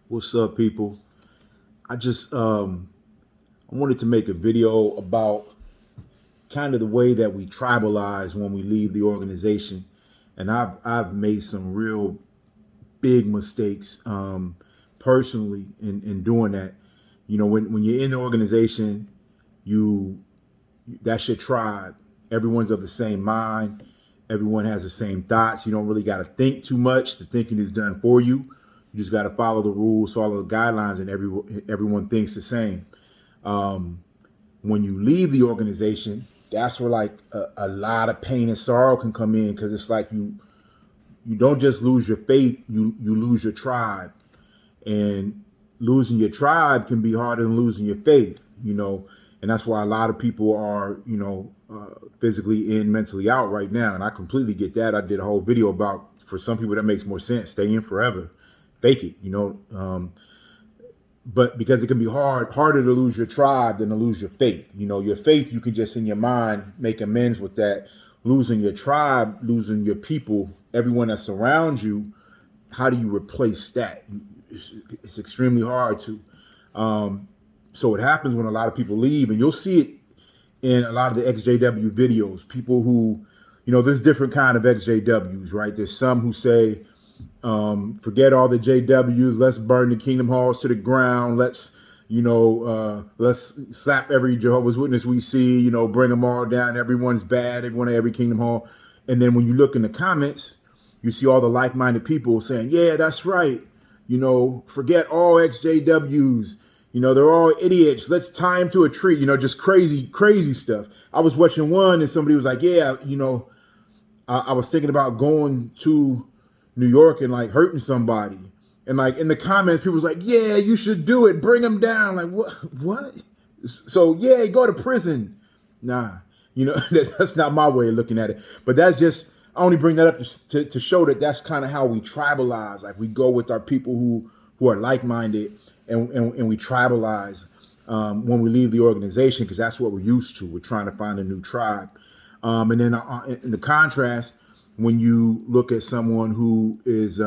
What's up, people? I just I wanted to make a video about kind of the way that we tribalize when we leave the organization, and I've made some real big mistakes personally in doing that. You know, when you're in the organization, you that's your tribe. Everyone's of the same mind. Everyone has the same thoughts. You don't really got to think too much. The thinking is done for you. You just got to follow the rules, follow the guidelines, and everyone thinks the same. Um, when you leave the organization, that's where like a lot of pain and sorrow can come in because it's like you don't just lose your faith, you lose your tribe, and losing your tribe can be harder than losing your faith. And that's why a lot of people are physically in, mentally out right now, and I completely get that. I did a whole video about, for some people that makes more sense, stay in forever, fake it. But because it can be harder to lose your tribe than to lose your faith. Your faith, you can just in your mind make amends with that. Losing your tribe, losing your people, everyone that surrounds you, how do you replace that? It's extremely hard to. So it happens when a lot of people leave, and you'll see it in a lot of the XJW videos. People who, there's different kind of XJWs, right? There's some who say, forget all the JWs. Let's burn the Kingdom Halls to the ground. Let's slap every Jehovah's Witness we see. Bring them all down. Everyone's bad. Everyone at every Kingdom Hall. And then when you look in the comments, you see all the like-minded people saying, "Yeah, that's right. Forget all XJWs. They're all idiots. Let's tie them to a tree." Just crazy, crazy stuff. I was watching one, and somebody was like, "Yeah, I was thinking about going to New York and like hurting somebody." And like in the comments, people was like, "Yeah, you should do it. Bring them down." Like, what? So yeah, go to prison. Nah, that's not my way of looking at it. But that's just, I only bring that up to show that that's kind of how we tribalize. Like we go with our people who are like-minded, and we tribalize when we leave the organization, because that's what we're used to. We're trying to find a new tribe. And then in the contrast, when you look at someone who is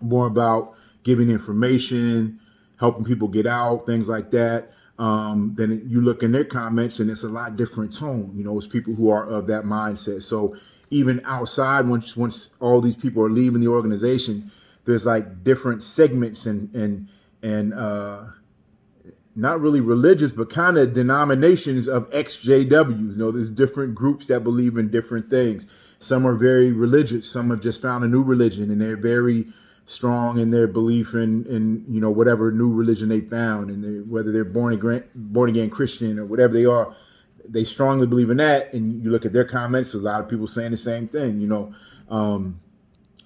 more about giving information, helping people get out, things like that, then you look in their comments and it's a lot different tone. It's people who are of that mindset. So even outside, once all these people are leaving the organization, there's like different segments and not really religious, but kind of denominations of XJWs. There's different groups that believe in different things. Some are very religious. Some have just found a new religion, and they're very strong in their belief in whatever new religion they found, and whether they're born again Christian or whatever they are, they strongly believe in that. And you look at their comments, a lot of people saying the same thing.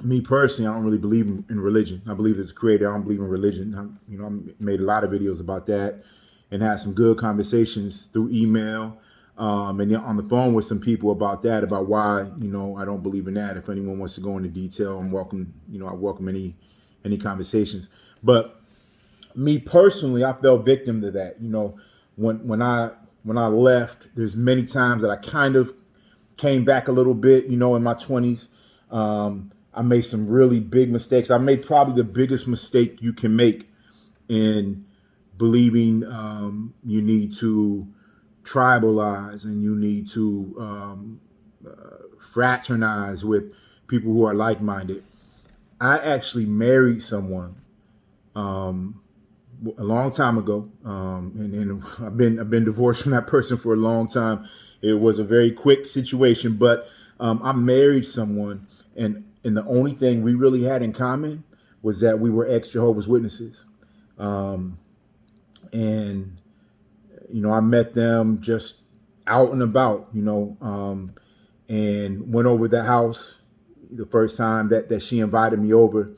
Me personally, I don't really believe in religion. I believe it's created. I don't believe in religion. I made a lot of videos about that and had some good conversations through email and on the phone with some people about that, about why, I don't believe in that. If anyone wants to go into detail, I'm welcome. I welcome any conversations. But me personally, I fell victim to that. When I left, there's many times that I kind of came back a little bit, in my 20s. I made some really big mistakes. I made probably the biggest mistake you can make in believing you need to tribalize and you need to fraternize with people who are like-minded. I actually married someone a long time ago, and I've been divorced from that person for a long time. It was a very quick situation, but I married someone, and the only thing we really had in common was that we were ex-Jehovah's Witnesses. And I met them just out and about, and went over the house the first time that she invited me over.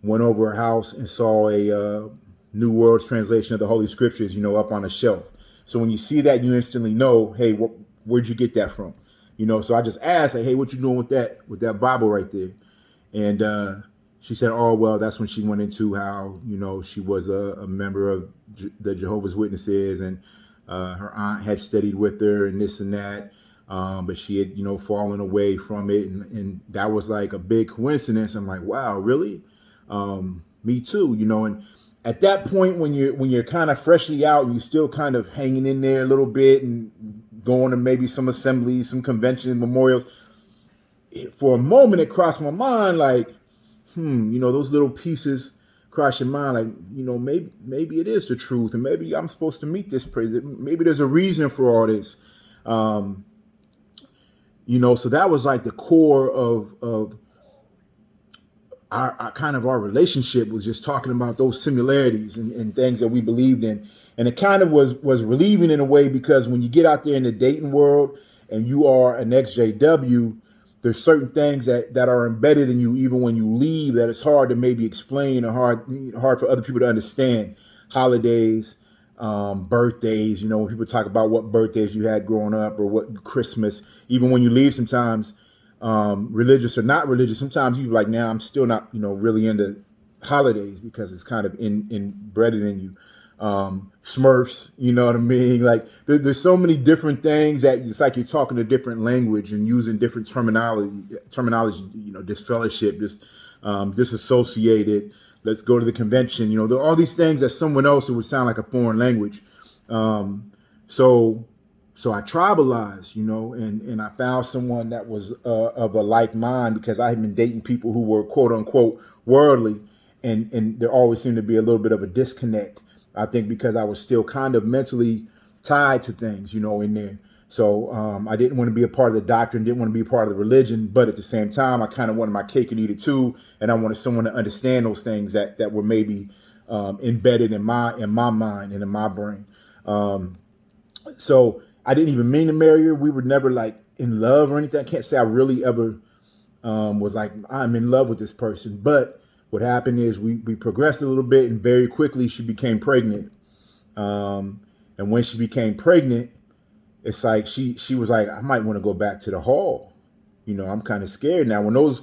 Went over her house and saw a New World Translation of the Holy Scriptures, up on a shelf. So when you see that, you instantly know, hey, where'd you get that from? So I just asked, like, hey, what you doing with that Bible right there? And she said, oh, well, that's when she went into how, she was a member of the Jehovah's Witnesses, and her aunt had studied with her and this and that. But she had, fallen away from it. And that was like a big coincidence. I'm like, wow, really? Me too, and at that point when you're kind of freshly out and you're still kind of hanging in there a little bit and going to maybe some assemblies, some conventions, memorials, for a moment it crossed my mind like, those little pieces cross your mind like, maybe it is the truth and maybe I'm supposed to meet this person. Maybe there's a reason for all this. So that was like the core of our kind of our relationship, was just talking about those similarities and things that we believed in. And it kind of was relieving in a way, because when you get out there in the dating world and you are an XJW, there's certain things that are embedded in you even when you leave that it's hard to maybe explain, or hard for other people to understand. Holidays, birthdays, when people talk about what birthdays you had growing up or what Christmas, even when you leave sometimes, religious or not religious, sometimes you like, now I'm still not, really into holidays because it's kind of inbred in you. Smurfs, you know what I mean? Like there's so many different things that it's like you're talking a different language and using different terminology, disfellowship, disassociated. Let's go to the convention. There are all these things that someone else, it would sound like a foreign language. So I tribalized, and I found someone that was of a like mind, because I had been dating people who were quote unquote worldly, and there always seemed to be a little bit of a disconnect. I think because I was still kind of mentally tied to things, in there. So I didn't want to be a part of the doctrine, didn't want to be a part of the religion, but at the same time, I kind of wanted my cake and eat it too, and I wanted someone to understand those things that were maybe embedded in my mind and in my brain. So I didn't even mean to marry her. We were never like in love or anything. I can't say I really ever was like, I'm in love with this person. But what happened is we progressed a little bit, and very quickly she became pregnant. And when she became pregnant, it's like she was like, I might want to go back to the hall. I'm kind of scared now. When those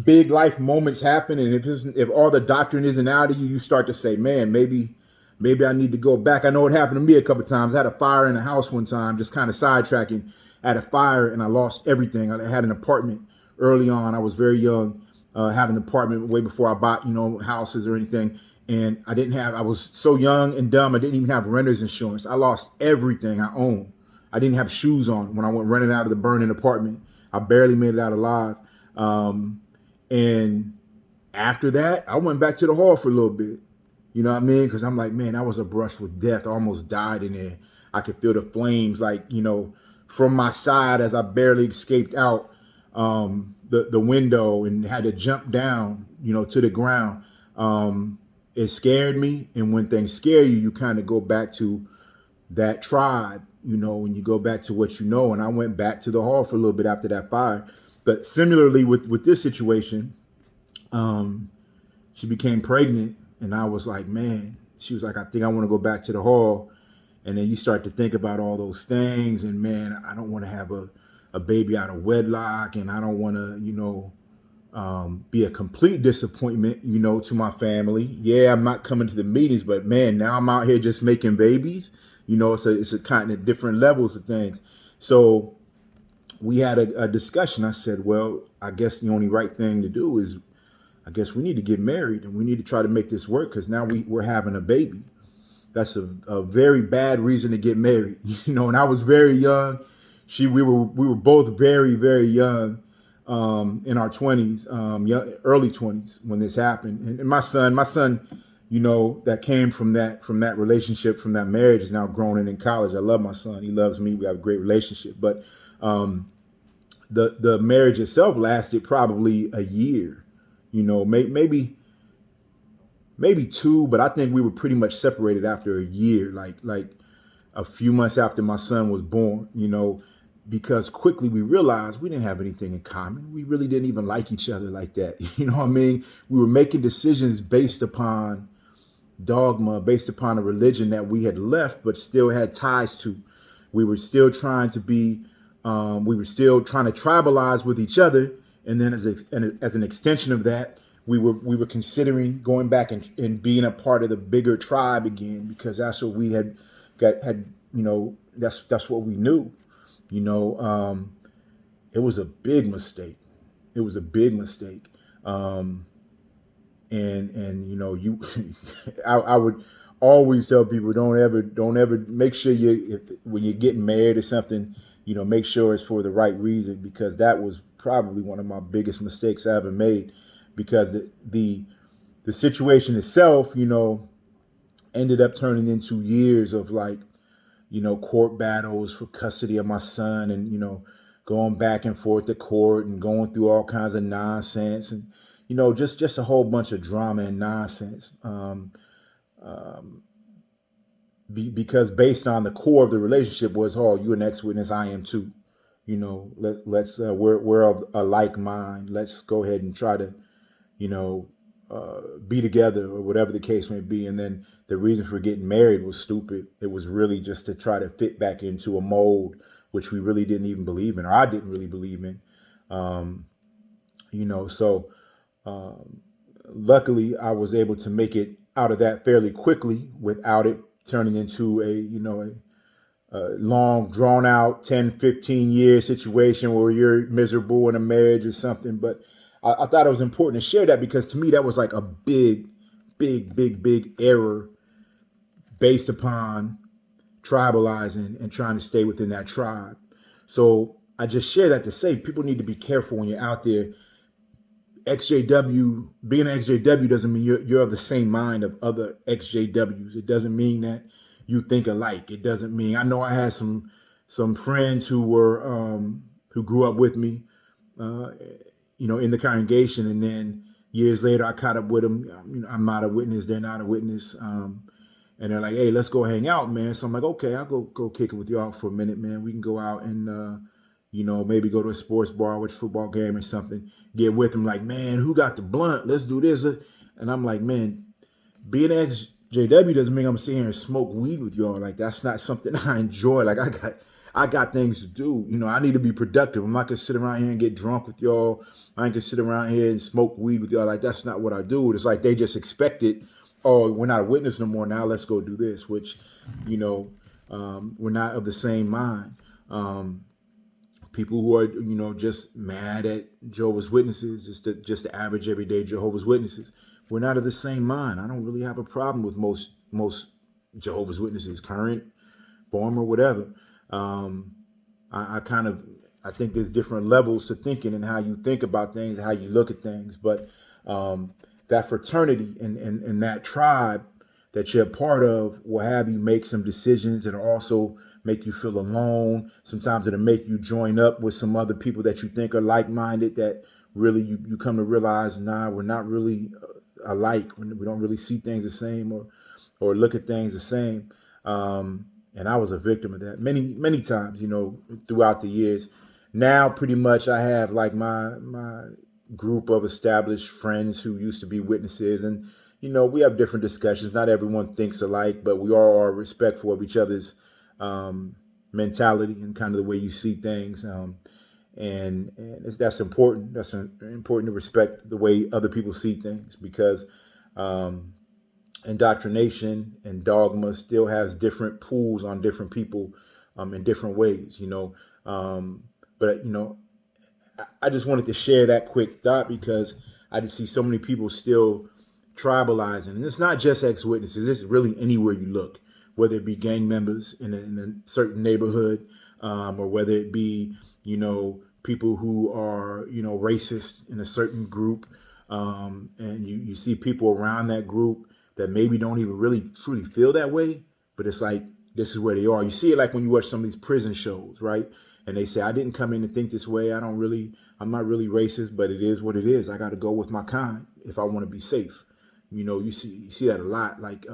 big life moments happen, and if all the doctrine isn't out of you, you start to say, man, maybe I need to go back. I know it happened to me a couple of times. I had a fire in the house one time, just kind of sidetracking. I had a fire and I lost everything. I had an apartment early on. I was very young. Had an apartment way before I bought, houses or anything. And I was so young and dumb, I didn't even have renter's insurance. I lost everything I owned. I didn't have shoes on when I went running out of the burning apartment. I barely made it out alive. And after that, I went back to the hall for a little bit. You know what I mean? Because I'm like, man, I was a brush with death. I almost died in there. I could feel the flames, like, from my side as I barely escaped out the window and had to jump down, to the ground. It scared me. And when things scare you, you kind of go back to that tribe, when you go back to what you know. And I went back to the hall for a little bit after that fire. But similarly with this situation, she became pregnant. And I was like, man, she was like, I think I want to go back to the hall. And then you start to think about all those things. And man, I don't want to have a baby out of wedlock. And I don't want to, be a complete disappointment, to my family. Yeah, I'm not coming to the meetings, but man, now I'm out here just making babies. It's a kind of different levels of things. So we had a discussion. I said, well, I guess the only right thing to do is, I guess we need to get married and we need to try to make this work, because now we're having a baby. That's a very bad reason to get married, and I was very young. We were both very, very young, in our 20s, early 20s when this happened. And my son, that came from that relationship, from that marriage, is now grown and in college. I love my son. He loves me. We have a great relationship. But the marriage itself lasted probably a year. Maybe 2, but I think we were pretty much separated after a year, like a few months after my son was born, because quickly we realized we didn't have anything in common. We really didn't even like each other like that. You know what I mean? We were making decisions based upon dogma, based upon a religion that we had left, but still had ties to. We were still trying to tribalize with each other. And then as an extension of that, we were considering going back and being a part of the bigger tribe again, because that's what we had that's what we knew. It was a big mistake. And and you know, you I would always tell people, don't ever make sure when you're getting married or something, you know, make sure it's for the right reason, because that was probably one of my biggest mistakes I ever made, because the situation itself, you know, ended up turning into years of, like, you know, court battles for custody of my son, and, you know, going back and forth to court and going through all kinds of nonsense, and, you know, just a whole bunch of drama and nonsense. Because based on the core of the relationship was, oh, you're an ex-witness, I am too. You know, let's we're of a like mind. Let's go ahead and try to, you know, be together, or whatever the case may be. And then the reason for getting married was stupid. It was really just to try to fit back into a mold which we really didn't even believe in, or I didn't really believe in. Um, you know, so luckily I was able to make it out of that fairly quickly without it turning into a, you know, a long drawn out 10, 15 year situation where you're miserable in a marriage or something. But I thought it was important to share that, because to me that was like a big error based upon tribalizing and trying to stay within that tribe. So I just share that to say people need to be careful when you're out there. XJW, being an XJW doesn't mean you're of the same mind of other XJWs. It doesn't mean that you think alike. It doesn't mean, I know I had some friends who were who grew up with me, uh, you know, in the congregation, and then years later I caught up with them. You know, I'm not a witness; they're not a witness, and they're like, "Hey, let's go hang out, man." So I'm like, "Okay, I'll go kick it with y'all for a minute, man. We can go out and you know, maybe go to a sports bar, watch a football game or something, get with them." Like, "Man, who got the blunt? Let's do this." And I'm like, "Man, being an ex-JW doesn't mean I'm sitting here and smoke weed with y'all. Like, that's not something I enjoy. Like, I got things to do. You know, I need to be productive. I'm not gonna sit around here and get drunk with y'all. I ain't gonna sit around here and smoke weed with y'all. Like, that's not what I do." It's like they just expect it. "Oh, we're not a witness no more. Now let's go do this," which, you know, we're not of the same mind. People who are, you know, just mad at Jehovah's Witnesses, just the average everyday Jehovah's Witnesses, we're not of the same mind. I don't really have a problem with most Jehovah's Witnesses, current, former, whatever. Um, I kind of, I think there's different levels to thinking and how you think about things, how you look at things. But that fraternity and that tribe that you're a part of will have you make some decisions. It'll also make you feel alone. Sometimes it'll make you join up with some other people that you think are like-minded, that really you come to realize, nah, we're not really alike. We don't really see things the same, or look at things the same. And I was a victim of that many times, you know, throughout the years. Now, pretty much, I have like my group of established friends who used to be witnesses, and you know, we have different discussions. Not everyone thinks alike, but we all are respectful of each other's mentality and kind of the way you see things. And that's important. That's important to respect the way other people see things, because indoctrination and dogma still has different pools on different people in different ways, you know. But, you know, I just wanted to share that quick thought, because I just see so many people still tribalizing. And it's not just ex-witnesses. It's really anywhere you look, whether it be gang members in a certain neighborhood, or whether it be, you know, people who are, you know, racist in a certain group. And you see people around that group that maybe don't even really truly feel that way, but it's like, this is where they are. You see it like when you watch some of these prison shows, right? And they say, "I didn't come in to think this way. I'm not really racist, but it is what it is. I got to go with my kind if I want to be safe." You know, you see that a lot. Like,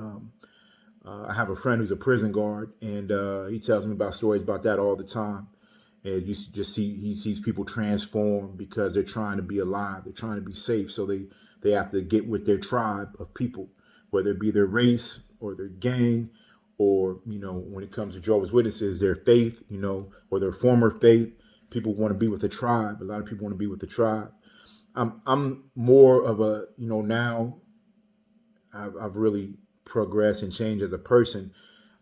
I have a friend who's a prison guard, and he tells me about stories about that all the time. And you just see, he sees people transform because they're trying to be alive. They're trying to be safe. So they have to get with their tribe of people, whether it be their race or their gang, or, you know, when it comes to Jehovah's Witnesses, their faith, you know, or their former faith. People want to be with the tribe. A lot of people want to be with the tribe. I'm more of a, you know, now I've really progressed and changed as a person.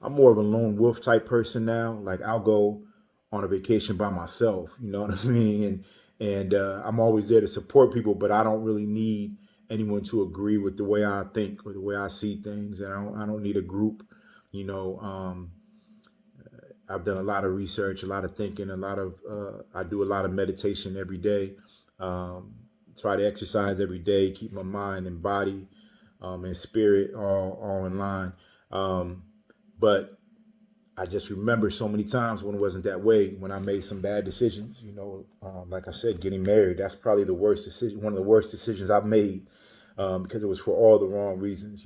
I'm more of a lone wolf type person now. Like, I'll go on a vacation by myself, you know what I mean? And I'm always there to support people, but I don't really need anyone to agree with the way I think or the way I see things, and I don't need a group. You know, I've done a lot of research, a lot of thinking, I do a lot of meditation every day. Um, Try to exercise every day, keep my mind and body and spirit all in line. Um, but I just remember so many times when it wasn't that way, when I made some bad decisions. Like I said, getting married, that's probably the worst decision, one of the worst decisions I've made, because it was for all the wrong reasons.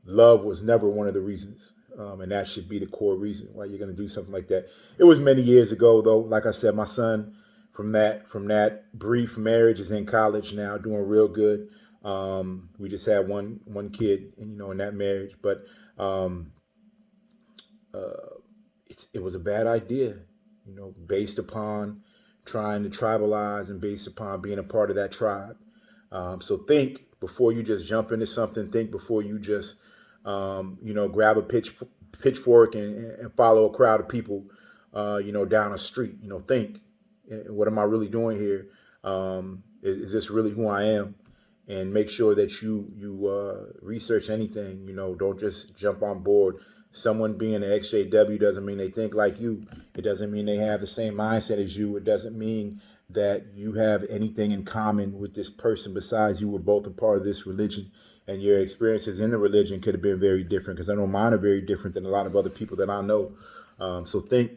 Love was never one of the reasons. And that should be the core reason why you're going to do something like that. It was many years ago, though. Like I said, my son from that brief marriage is in college now, doing real good. We just had one kid, in that marriage, but um, it was a bad idea, based upon trying to tribalize and based upon being a part of that tribe. So think before you just jump into something. Think before you just, grab a pitchfork and follow a crowd of people, down a street. Think, what am I really doing here? Is this really who I am? And make sure that you research anything. Don't just jump on board. Someone being an XJW doesn't mean they think like you. It doesn't mean they have the same mindset as you. It doesn't mean that you have anything in common with this person besides you were both a part of this religion, and your experiences in the religion could have been very different, because I know mine are very different than a lot of other people that I know. So think